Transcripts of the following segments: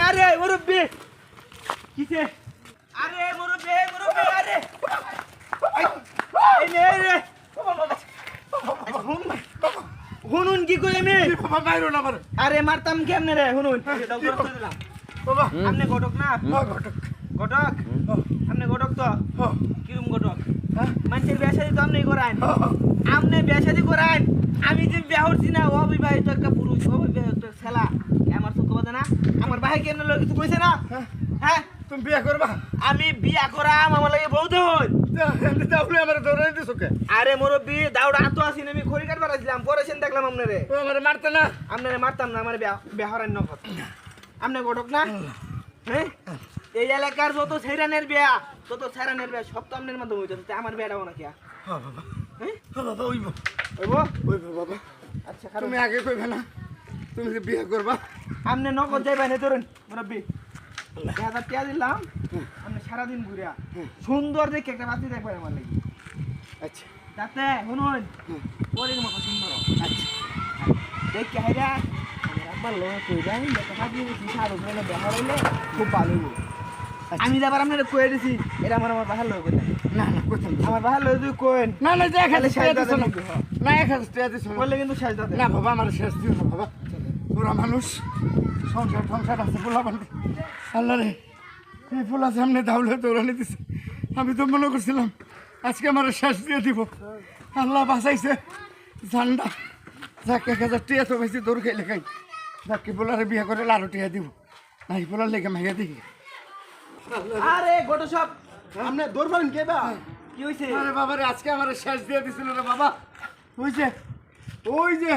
আরে মুরব্বি কিসে আরে মুরব্বি আরে এই নে রে হুনুন কি কই আমি বাবা মাইরো না আমার আরে মারতাম কেমনে রে হুনুন বাবা আপনি ঘটক না ঘটক ঘটক আপনি ঘটক তো কিরম ঘটক মানুষের বিয়ে তো আপনি করান আপনি বিয়ে করান আমি যে বিয়ে হচ্ছি না অবিবাহিত একটা পুরুষ অবিবাহিত ছেলা আমার চোখ বাজে না আমার ভাই কেন লোক কিছু কইছে না হ্যাঁ তুমি বিয়ে করবা আমি বিয়া করাম আমার লাগে বউ হন তাহলে আমার ধরে দিছো কে আরে মুরব্বি দাউড়া আতো আসিন আমি খড়ি কাটবার আসলাম পরেছেন দেখলাম আপনারে ও আমারে মারতে না আপনারে মারতাম না আমার বিয়া হরান নকত আপনি ঘটক না হ্যাঁ এই এলাকার যত ছেড়ানের বিয়া সব তো আপনার মাধ্যমে হইতেছে আমার বিয়াটাও না কিয়া হ্যাঁ বাবা হ্যাঁ বাবা ওইব ওইব বাবা আচ্ছা তুমি আগে কইবে না তুমি যে বিয়ে করবা আপনি নকদ যাইবেন ধরুন মুরব্বি 1000 টাকা দিলাম আপনি সারাদিন ঘুরিয়া সুন্দর দেখে একটা বাতি দেখবেন আমার লাগি আচ্ছা যাতে শুনুন পরের মতো সুন্দর আচ্ছা দেখে হাইরা একবার লোক কইবেন দেখা থাকি সারো বলে দেখা হইলে খুব ভালো হইব আমি যাবার আপনার কয়ে দিছি এটা আমার বাহার লোক কইলেন না না কইতাম আমার বাহার লোক তুই কোয়েন না না যে এখানে শেষ শেষ দিছো না দিছো না এখানে শেষ দিছো না বললে কিন্তু শেষ দাদা না বাবা আমার শেষ দিও না বাবা পুরা মানুষ সংসার আছে পোলা বান্ধব আল্লাহ রে এই পোলা সামনে দাউলে দৌড়ানি দিছে আমি তো মনে করছিলাম আজকে আমার শেষ দিয়ে দিব আল্লাহ বাঁচাইছে ঝান্ডা যাক 1000 টাকা তো বেশি দৌড় খাইলে খাই যাকে পোলারে বিয়ে করে লাড়ু টিয়া দিব না এই পোলার লেগে মাইয়া দেখি আরে গোটো সব আপনি দৌড় পারেন কে বা কি হইছে আরে বাবা রে আজকে আমার শেষ দিয়ে দিছিল রে বাবা বুঝছে ওই যে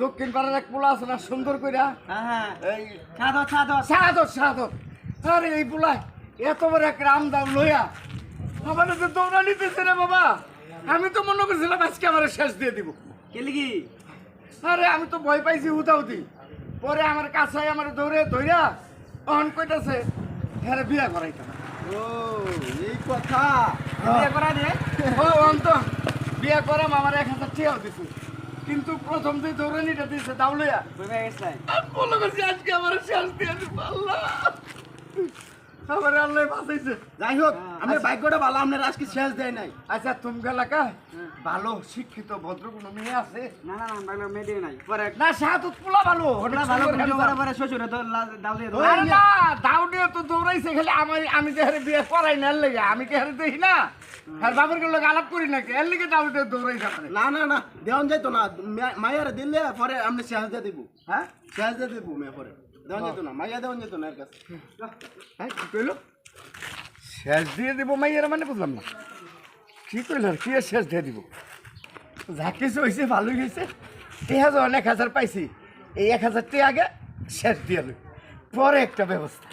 দক্ষিণ পাড়ার এক পোলা আছে না সুন্দর কইরা হ্যাঁ এই সাদত আরে এই পোলায় এত বড় এক রাম দাম লইয়া আমার তো দৌড়ানি দিতে রে বাবা আমি তো মনে করছিলাম আজকে আমার শেষ দিয়ে দিব কে লিগি আরে আমি তো ভয় পাইছি হুতাহুতি পরে আমার কাছে আমার দৌড়ে ধইরা অন কইতাছে হ্যাঁ বিয়া করাইতাম ও এই কথা বিয়ে করা দে ও অন্ত বিয়া করাম আমার 1000 টাকাও দিছে কিন্তু প্রথম যে দৌড়ানিটা দিছে দাউলিয়া বুঝা গেছে আমি মনে করছি আজকে আমার শেষ দিয়ে দিব আল্লাহ আমার আল্লাহ বাঁচাইছে যাই হোক আমি ভাগ্যটা ভালো আপনার আজকে শেষ দেয় নাই আচ্ছা তুমি এলাকা ভালো শিক্ষিত ভদ্র কোনো মেয়ে আছে না বাংলা মেয়ে নাই পরে না সাত পোলা ভালো ভালো পরে শ্বশুরে তো দাও দিয়ে আরে না দাউডিয়া তো দৌড়াইছে খালি আমি যে হারে বিয়ে করাই না এর লেগে আমি কি হারে দেখি না আর বাবার লোক আলাপ করি নাকি এর লেগে দাউডিয়া দৌড়াইছে না দেওয়ান যাইতো না মায়ের দিলে পরে আপনি শেষ দিয়ে দিব হ্যাঁ শেষ দিয়ে দিব মেয়ে পরে দেওয়ান যেত না মাইয়া দেওয়ান যেত না এর কাছে হ্যাঁ কি কইলো শেষ দিয়ে দিব মাইয়ারা মানে বুঝলাম না কি কইল কি শেষ দিয়ে দিব যা কিছু হয়েছে ভালোই হয়েছে এই হাজার 1000 পাইছি এই 1000 টাকা আগে শেষ দিয়ে পরে একটা ব্যবস্থা